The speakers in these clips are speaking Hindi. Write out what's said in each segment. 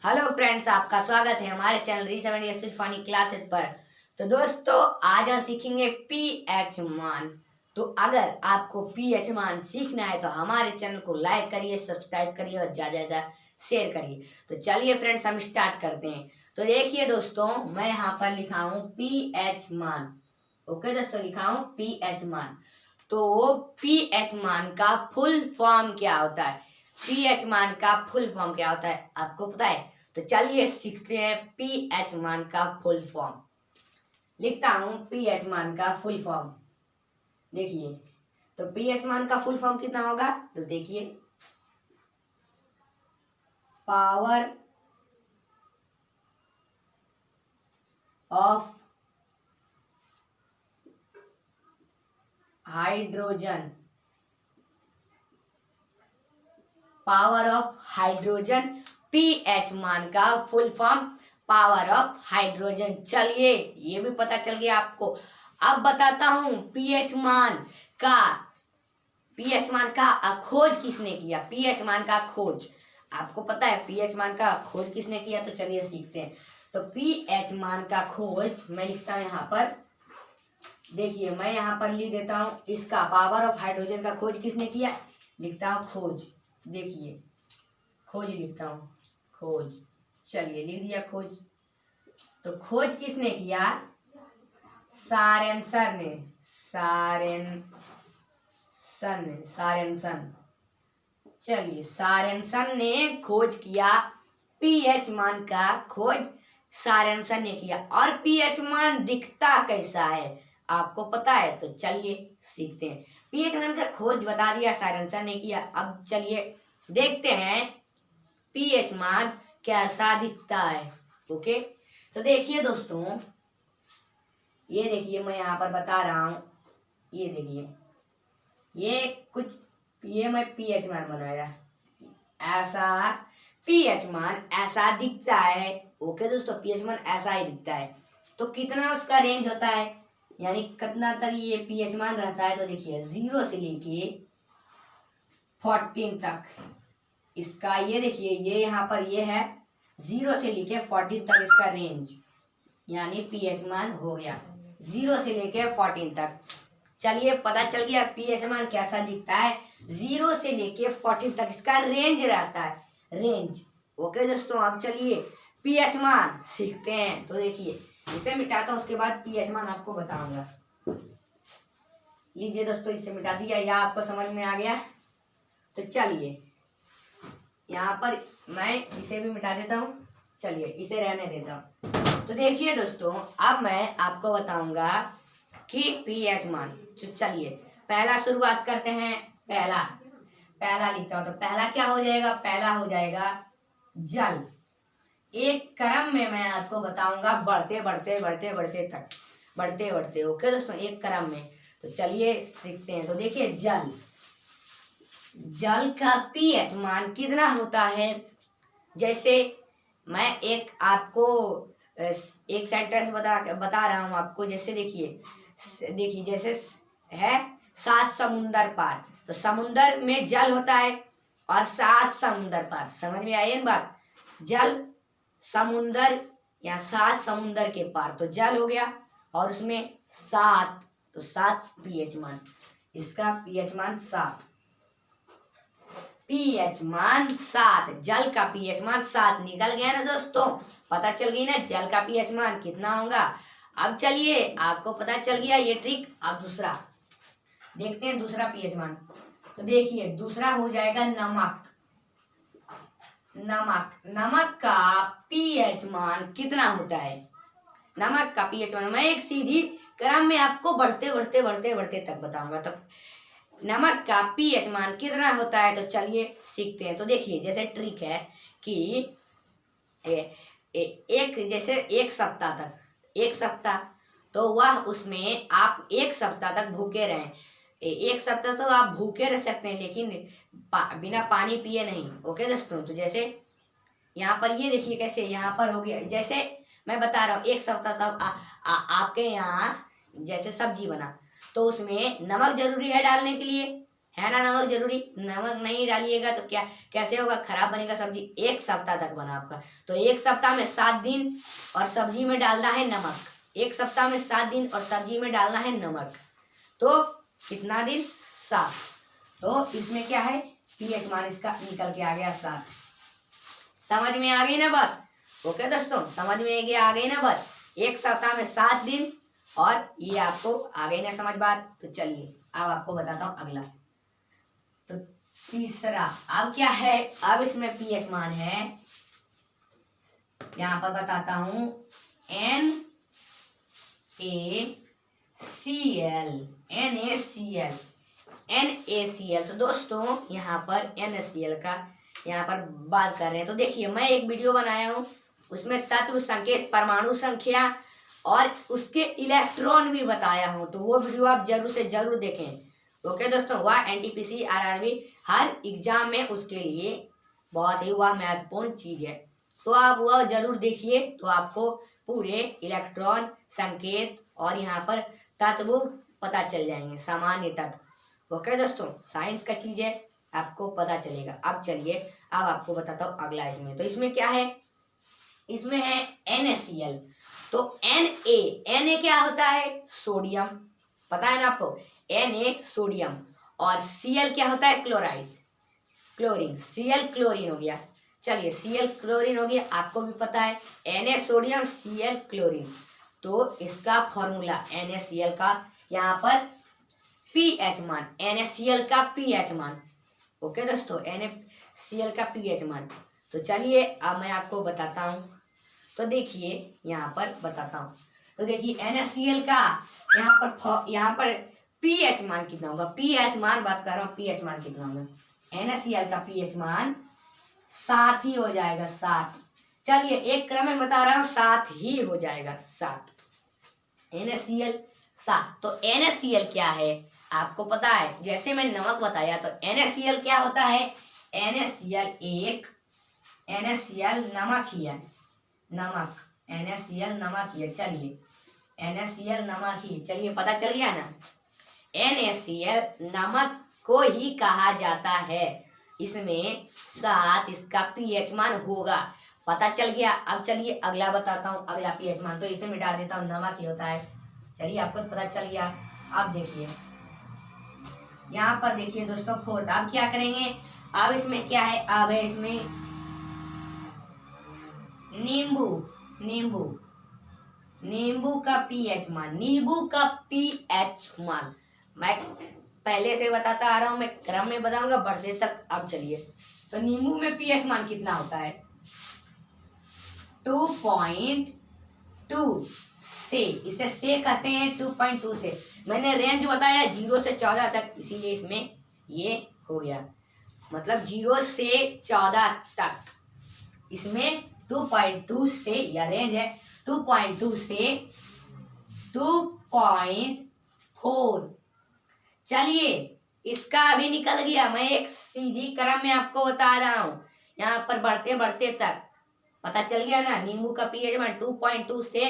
हेलो फ्रेंड्स, आपका स्वागत है हमारे चैनल री7 फानी क्लासेस पर। तो दोस्तों, आज हम सीखेंगे पीएच मान। तो अगर आपको पीएच मान सीखना है तो हमारे चैनल को लाइक करिए, सब्सक्राइब करिए और ज़्यादा से ज़्यादा शेयर करिए। तो चलिए फ्रेंड्स, हम स्टार्ट करते हैं। तो देखिए दोस्तों, मैं यहाँ पर लिखा हूँ पीएच मान। ओके दोस्तों, लिखा हूँ पीएच मान। तो पीएच मान का फुल फॉर्म क्या होता है? पीएच मान का फुल फॉर्म क्या होता है आपको पता है? तो चलिए सीखते हैं पीएच मान का फुल फॉर्म। लिखता हूं पीएच मान का फुल फॉर्म। देखिए, तो पीएच मान का फुल फॉर्म कितना होगा? तो देखिए, power of hydrogen. Power of hydrogen pH मान का full form power of hydrogen. चलिए, ये भी पता चल गया आपको। अब बताता हूं पीएच मान का खोज किसने किया। पीएच मान का खोज आपको पता है? पीएच मान का खोज किसने किया? तो चलिए सीखते हैं। तो पीएच मान का खोज मैं लिखता हूं यहाँ पर। देखिए, मैं यहाँ पर लिख देता हूं, इसका पावर ऑफ हाइड्रोजन का खोज किसने किया। लिखता हूं खोज। देखिए, खोज लिखता हूँ, खोज। चलिए, लिख दिया खोज। तो खोज किसने किया? सारेनसन ने। सारेनसन। चलिए, सारेनसन ने खोज किया। पीएच मान का खोज सारेनसन ने किया। और पीएच मान दिखता कैसा है आपको पता है? तो चलिए सीखते हैं। पीएच मान का खोज बता दिया, सारेनसन ने किया। अब चलिए देखते हैं पीएच मान कैसा दिखता है। ओके, तो देखिए दोस्तों, ये देखिए मैं यहाँ पर बता रहा हूँ। ये देखिए, ये मैं पीएच मान बनाया। ऐसा पीएच मान ऐसा दिखता है। ओके दोस्तों, पीएच मान ऐसा ही दिखता है। तो कितना उसका रेंज होता है, यानी कितना तक ये पीएच मान रहता है? तो देखिए, 0 से लेके 14 तक इसका, ये देखिए, ये यहाँ पर ये है 0 से लेके 14 तक इसका रेंज, यानी पीएच मान हो गया 0 से लेके 14 तक। चलिए, पता चल गया पीएच मान कैसा दिखता है। 0 से लेके 14 तक इसका रेंज रहता है, रेंज। ओके दोस्तों, अब चलिए पीएच मान सीखते हैं। तो देखिए, इसे मिटाता हूँ, उसके बाद पीएच मान आपको बताऊंगा। लीजिए दोस्तों, इसे मिटा दिया। यह आपको समझ में आ गया? तो चलिए, यहाँ पर मैं इसे भी मिटा देता हूँ। चलिए, इसे रहने देता हूँ। तो देखिए दोस्तों, अब मैं आपको बताऊंगा कि पीएच मान। तो चलिए, पहला शुरुआत करते हैं। पहला लिखता हूँ। तो पहला क्या हो जाएगा? पहला हो जाएगा जल। एक क्रम में मैं आपको बताऊंगा, बढ़ते बढ़ते बढ़ते बढ़ते तक, बढ़ते बढ़ते। ओके दोस्तों, एक क्रम में। तो चलिए सीखते हैं। तो देखिए, जल का पीएच मान कितना होता है? जैसे मैं एक आपको एक सेंटेंस बता रहा हूँ आपको। जैसे देखिए, जैसे है 7 समुंदर पार। तो समुंदर में जल होता है और 7 समुंदर पार। समझ में आई ना बात? जल समुंदर या 7 समुंदर के पार, तो जल हो गया। और उसमें 7, तो 7 पीएच मान। इसका पीएच मान 7। पीएच मान 7, जल का पीएच मान 7 निकल गया ना दोस्तों? पता चल गई ना जल का पीएच मान कितना होगा? अब चलिए, आपको पता चल गया ये ट्रिक। अब दूसरा देखते हैं, दूसरा पीएच मान। तो देखिए, दूसरा हो जाएगा नमक। नमक का पीएच मान कितना होता है? नमक का पीएच मान मैं एक सीधी क्रम में आपको बढ़ते बढ़ते बढ़ते बढ़ते तक बताऊंगा। तब नमक का पीएच मान कितना होता है? तो चलिए सीखते हैं। तो देखिए, जैसे ट्रिक है कि जैसे एक सप्ताह तो वह उसमें आप 1 सप्ताह तक भूखे रहें। 1 सप्ताह तो आप भूखे रह सकते हैं, लेकिन बिना पानी पिए नहीं। ओके दोस्तों, तो जैसे यहाँ पर ये देखिए कैसे यहाँ पर हो गया। जैसे मैं बता रहा हूँ, 1 सप्ताह तक आपके यहाँ जैसे सब्जी बना, तो उसमें नमक जरूरी है डालने के लिए। है ना नमक जरूरी। नमक नहीं डालिएगा तो क्या कैसे होगा, खराब बनेगा सब्जी। 1 सप्ताह तक बना आपका, तो 1 सप्ताह में 7 दिन और सब्जी में डालना है नमक। 1 सप्ताह में 7 दिन और सब्जी में डालना है नमक, तो कितना दिन, 7। तो इसमें क्या है, पीएच मान इसका निकल के आ गया 7। समझ में आ गई ना बात। ओके दोस्तों, समझ में आ गई ना बात। 1 सप्ताह में 7 दिन, और ये आपको आ गई ना समझ बात। तो चलिए अब आपको बताता हूँ अगला। तो तीसरा अब क्या है, अब इसमें पीएच मान है, यहां पर बताता हूं, NaCl। NaCl तो दोस्तों यहाँ पर NaCl का यहाँ पर बात कर रहे हैं। तो देखिए मैं एक वीडियो बनाया हूँ, उसमें तत्व संकेत, परमाणु संख्या और उसके इलेक्ट्रॉन भी बताया हूँ, तो वो वीडियो आप जरूर से जरूर देखें। ओके दोस्तों, वह एनटीपीसी आरआरबी हर एग्जाम में उसके लिए बहुत ही वह महत्वपूर्ण चीज है, तो आप वह जरूर देखिए। तो आपको पूरे इलेक्ट्रॉन, संकेत और यहाँ पर तत्व पता चल जाएंगे, सामान्य तत्व। ओके दोस्तों, साइंस का चीज है, आपको पता चलेगा। अब चलिए अब आपको बताता हूँ अगला। इसमें तो इसमें क्या है, इसमें है NaCl। तो Na क्या होता है, सोडियम, पता है ना आपको। Na सोडियम, और Cl क्या होता है, क्लोराइड, क्लोरीन। Cl क्लोरीन हो गया। चलिए Cl क्लोरीन हो गया, आपको भी पता है। Na सोडियम, Cl क्लोरीन, तो इसका फॉर्मूला NaCl का यहाँ पर पीएच मान, NaCl का पीएच मान। ओके दोस्तों, NaCl का पीएच मान। तो चलिए अब मैं आपको बताता हूँ। तो देखिए यहाँ पर बताता हूँ। तो देखिए NaCl का यहाँ पर पीएच मान कितना होगा, पीएच मान बात कर रहा हूँ, पीएच मान कितना होगा। NaCl का पीएच मान 7 ही हो जाएगा, 7। चलिए एक क्रम में बता रहा हूँ, 7 ही हो जाएगा, 7। NaCl 7। तो NaCl क्या है आपको पता है, जैसे मैं नमक बताया, तो NaCl क्या होता है, NaCl नमक ही है, नमक। NaCl नमक ही है। चलिए NaCl नमक ही, चलिए पता चल गया ना। NaCl नमक को ही कहा जाता है, इसमें 7 इसका पीएच मान होगा, पता चल गया। अब चलिए अगला बताता हूँ, अगला पीएच मान तो इसे मिटा देता हूँ, नमक ही होता है। चलिए आपको पता चल गया। अब देखिए यहाँ पर देखिए दोस्तों, 4। अब क्या करेंगे, अब इसमें क्या है, अब है इसमें नींबू का पीएच मान, नींबू का पीएच मान मैं पहले से बताता आ रहा हूं, मैं क्रम में बताऊंगा बढ़ते तक। अब चलिए, तो नींबू में पीएच मान कितना होता है, 2.2 से, इसे से कहते हैं 2.2 से। मैंने रेंज बताया 0 से 14 तक, इसीलिए इसमें ये हो गया, मतलब 0 से 14 तक इसमें 2.2 से, या रेंज है 2.2 से 2.4। चलिए इसका अभी निकल गया, मैं एक सीधी क्रम में आपको बता रहा हूं, यहाँ पर बढ़ते बढ़ते तक पता चल गया ना। नींबू का पीएच मान 2.2 से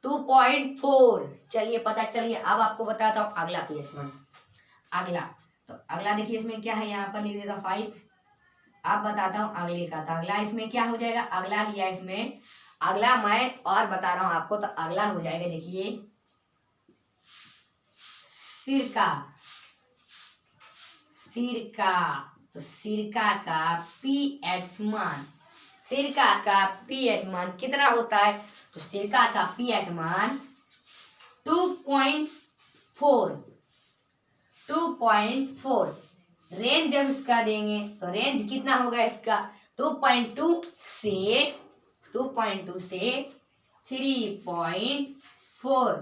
2.4। चलिए पता चलिए, अब आपको बताता हूँ अगला पीएच मान। अगला तो अगला देखिए इसमें क्या है, यहाँ पर लिख देता हूँ 5। अब बताता हूँ अगले का। तो अगला इसमें क्या हो जाएगा, अगला लिया इसमें, अगला मैं और बता रहा हूँ आपको। तो अगला हो जाएगा देखिए सिरका। तो सिरका का पीएच मान, सिरका का पीएच मान कितना होता है, तो सिरका का पीएच मान 2.4। रेंज जब इसका देंगे तो रेंज कितना होगा इसका, 2.2 से 3.4,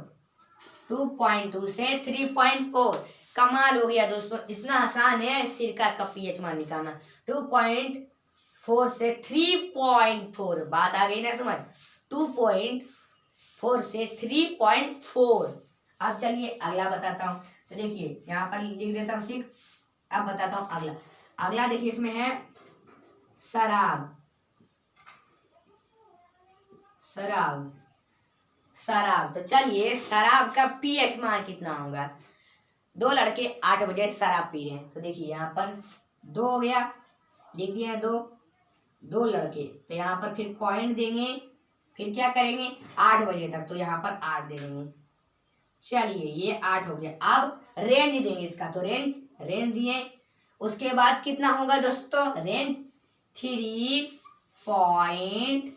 2.2 से 3.4। कमाल हो गया दोस्तों, इतना आसान है सिरका का पीएच मान निकालना। 2.4 से 3.4, बात आ गई ना समझ, 2.4 से 3.4। अब चलिए अगला बताता हूँ। तो देखिए यहाँ पर लिख देता हूँ 6। अब बताता हूँ अगला। अगला देखिए इसमें है शराब। तो चलिए शराब का पीएच मान कितना होगा, दो लड़के 8 बजे शराब पी रहे हैं। तो देखिए यहाँ पर 2 हो गया, लिख दिया है 2, 2 लड़के। तो यहाँ पर फिर पॉइंट देंगे, फिर क्या करेंगे 8 बजे तक, तो यहाँ पर 8 दे देंगे। चलिए ये 8 हो गया। अब रेंज देंगे इसका, तो रेंज दिए। उसके बाद कितना होगा दोस्तों, रेंज 3.8।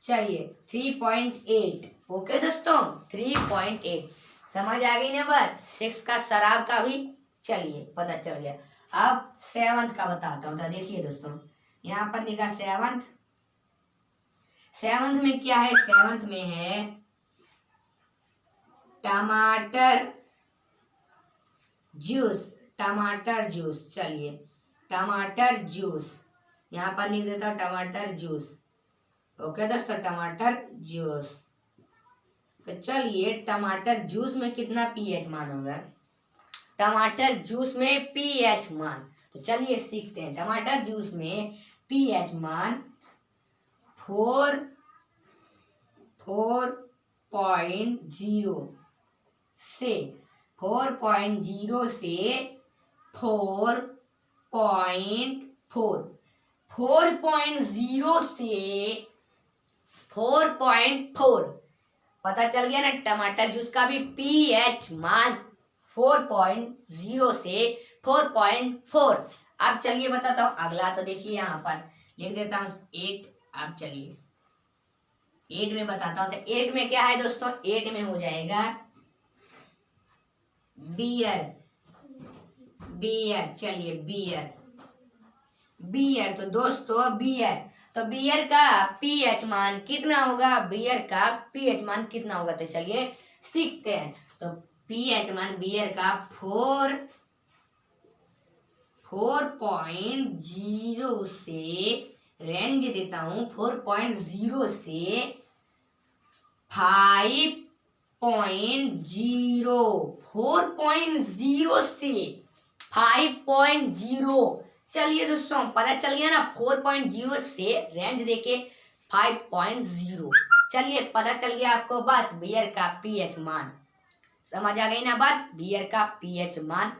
चलिए 3.8, ओके दोस्तों 3.8 समझ आ गई ना बात। 6 का शराब का भी चलिए पता चल गया। अब 7th का बताता हूँ। तो देखिए दोस्तों यहाँ पर लिखा 7th में क्या है, 7th में है टमाटर जूस। चलिए टमाटर जूस यहाँ पर लिख देता हूँ, टमाटर जूस। ओके दोस्तों टमाटर जूस। तो चलिए टमाटर जूस में कितना पीएच मान होगा, टमाटर जूस में पीएच मान। तो चलिए सीखते हैं। टमाटर जूस में पीएच मान 4.0 से 4.0 से 4.4, 4.0 से 4.4 पता चल गया ना। टमाटर जूस का भी पीएच मान 4.0 से 4.4। अब चलिए बताता हूँ अगला। तो देखिए यहाँ पर लिख देता हूँ 8। अब चलिए 8 में बताता हूँ। तो 8 में क्या है दोस्तों, 8 में हो जाएगा बियर। चलिए बियर। तो दोस्तों बियर का पीएच मान कितना होगा, बियर का पीएच मान कितना होगा। तो चलिए सीखते हैं। तो पीएच मान बियर का 4.0 से रेंज देता हूं 4.0 से 5.0, 4.0 से 5.0। चलिए दोस्तों पता चल गया ना, 4.0 से रेंज देके 5.0। चलिए पता चल गया आपको बात, बियर का पीएच मान समझ आ गई ना बात, बियर का पीएच मान।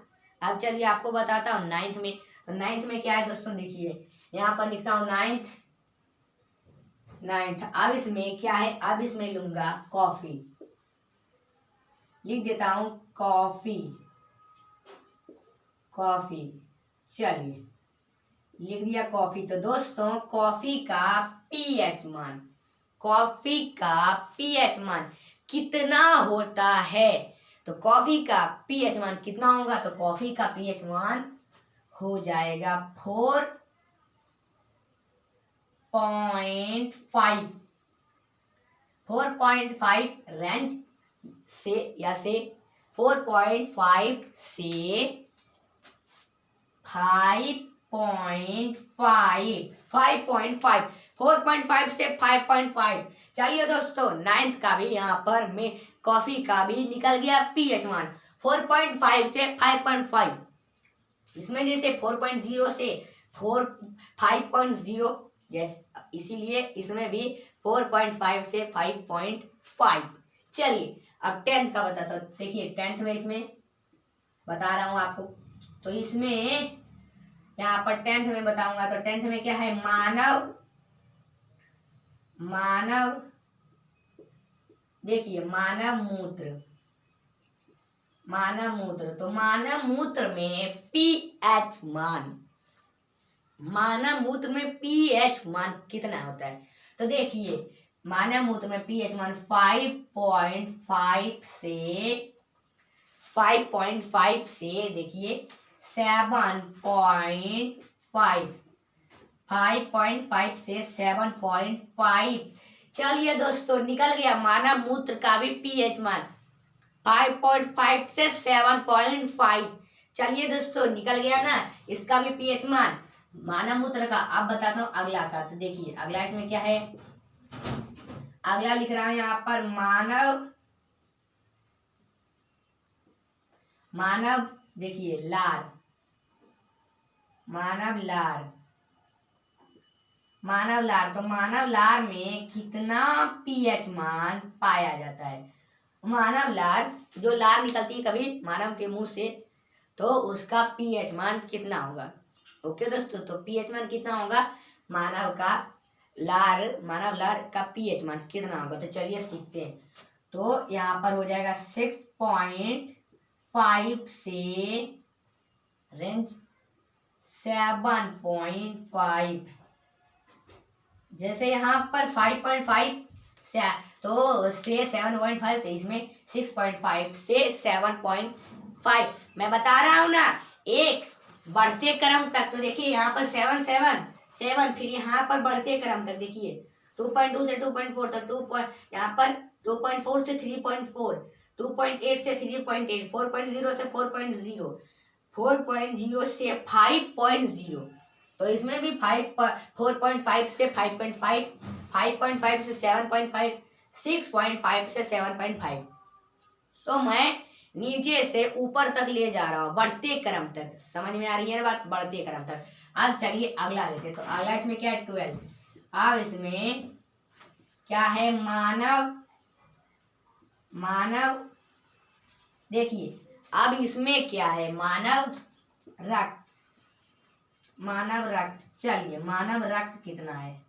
अब चलिए आपको बताता हूँ 9th में। तो 9th में क्या है दोस्तों, देखिए यहाँ पर लिखता हूँ 9th। अब इसमें क्या है, अब इसमें लूंगा कॉफी, लिख देता हूँ कॉफी। चलिए लिख दिया कॉफी। तो दोस्तों कॉफी का पीएच मान कितना होता है। तो कॉफी का पीएच मान कितना होगा, तो कॉफी का पीएच मान हो जाएगा 4.5। 4.5 रेंज से या से 4.5 से 5.5, 5.5, 4.5 से 5.5। चलिए दोस्तों 9th का भी यहाँ पर में कॉफी का भी निकल गया पीएच मान 4.5 से 5.5। इसमें जैसे 4.0 से 5.0 जैसे, इसीलिए इसमें भी 4.5 से 5.5। चलिए अब 10th का बताता हूँ। देखिए 10th में इसमें बता रहा हूँ आपको। तो इसमें यहाँ पर 10th में बताऊंगा। तो 10th में क्या है, मानव देखिए मानव मूत्र। तो मानव मूत्र में पीएच मान कितना होता है। तो देखिए मानव मूत्र में पीएच मान 5.5 से देखिए 7.5, 5.5 से 7.5। चलिए दोस्तों निकल गया मानव मूत्र का भी पीएच मान 5.5 से 7.5। चलिए दोस्तों निकल गया ना इसका भी पीएच मान मानव मूत्र का। अब बताता हूँ अगला का। तो देखिए अगला इसमें क्या है, अगला लिख रहा हूं यहाँ पर मानव देखिए मानव लार। तो मानव लार में कितना पीएच मान पाया जाता है। मानव लार, जो लार निकलती है कभी मानव के मुंह से, तो उसका पीएच मान कितना होगा। ओके दोस्तों, तो पीएच मान कितना होगा, मानव लार का पीएच मान कितना होगा। तो चलिए सीखते हैं। तो यहाँ पर हो जाएगा 6.5 से रेंज 7.5। जैसे यहाँ पर 5.5 से तो से 7.5, तो इसमें 6.5 से 7.5। मैं बता रहा हूँ ना, एक बढ़ते क्रम तक। तो देखिए यहाँ पर 7 7 7, फिर यहाँ पर बढ़ते क्रम तक देखिए 2.2 से 2.4 तक, यहाँ पर 2.4 से 3.4, 2.8 से 3.8, 4.0 से 4.0, 4.0 से 5.0। तो इसमें भी 4.5 से 5.5, 5.5 से 7.5, 6.5 से 7.5। तो मैं नीचे से ऊपर तक ले जा रहा हूँ, बढ़ते क्रम तक। समझ में आ रही है ना बात, बढ़ते क्रम तक। अब चलिए अगला लेते। तो अगला इसमें क्या है, 12। अब इसमें क्या है, मानव देखिए, अब इसमें क्या है, मानव रक्त। चलिए मानव रक्त कितना है,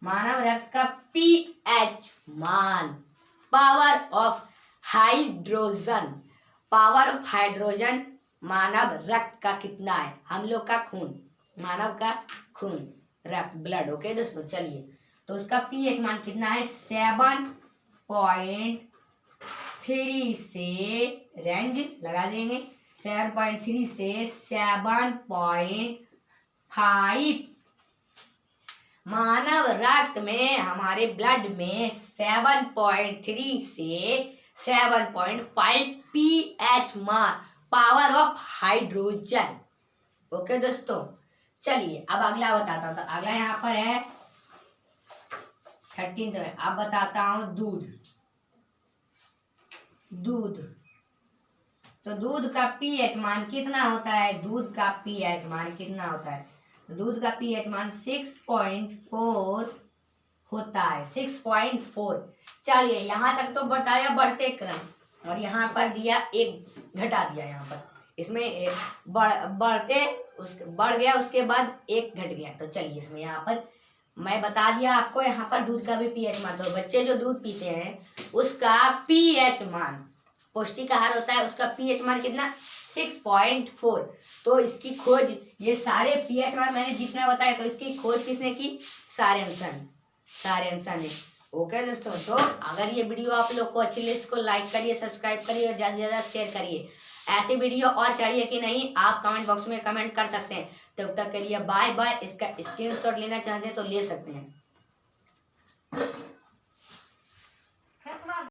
मानव रक्त का पीएच मान, पावर ऑफ हाइड्रोजन मानव रक्त का कितना है, हम लोग का खून, मानव का खून, रक्त, ब्लड। ओके दोस्तों, चलिए तो उसका पीएच मान कितना है, 7.3 से रेंज लगा देंगे 7.3 से 7.5। मानव रक्त में, हमारे ब्लड में 7.3 से 7.5 पीएच मान, पावर ऑफ हाइड्रोजन। ओके दोस्तों, चलिए अब अगला बताता हूँ। तो अगला यहाँ पर है 13 में। अब बताता हूँ दूध। तो दूध का पीएच मान कितना होता है, दूध का पीएच मान कितना होता है, दूध का पीएच मान 6.4 होता है, 6.4। चलिए यहाँ तक तो बताया बढ़ते क्रम, और यहाँ पर दिया एक घटा दिया, यहाँ पर इसमें बढ़ गया, उसके बाद एक घट गया। तो चलिए इसमें यहाँ पर मैं बता दिया आपको, यहाँ पर दूध का भी पीएच मान। तो बच्चे जो दूध पीते हैं उसका पीएच मान, पौष्टिक आहार होता है, उसका पीएच मान कितना, 6.4। तो इसकी खोज, ये सारे पीएच मान मैंने जितना बताया, तो इसकी खोज किसने की, सारेंसन ने। ओके दोस्तों, तो अगर ये वीडियो आप लोग को अच्छी लगे, इसको लाइक करिए, सब्सक्राइब करिए और ज़्यादा से ज़्यादा शेयर करिए। ऐसी वीडियो और चाहिए कि नहीं, आप कमेंट बॉक्स में कमेंट कर सकते हैं। तब तक के लिए बाय बाय। इसका स्क्रीनशॉट लेना चाहते हैं तो ले सकते हैं।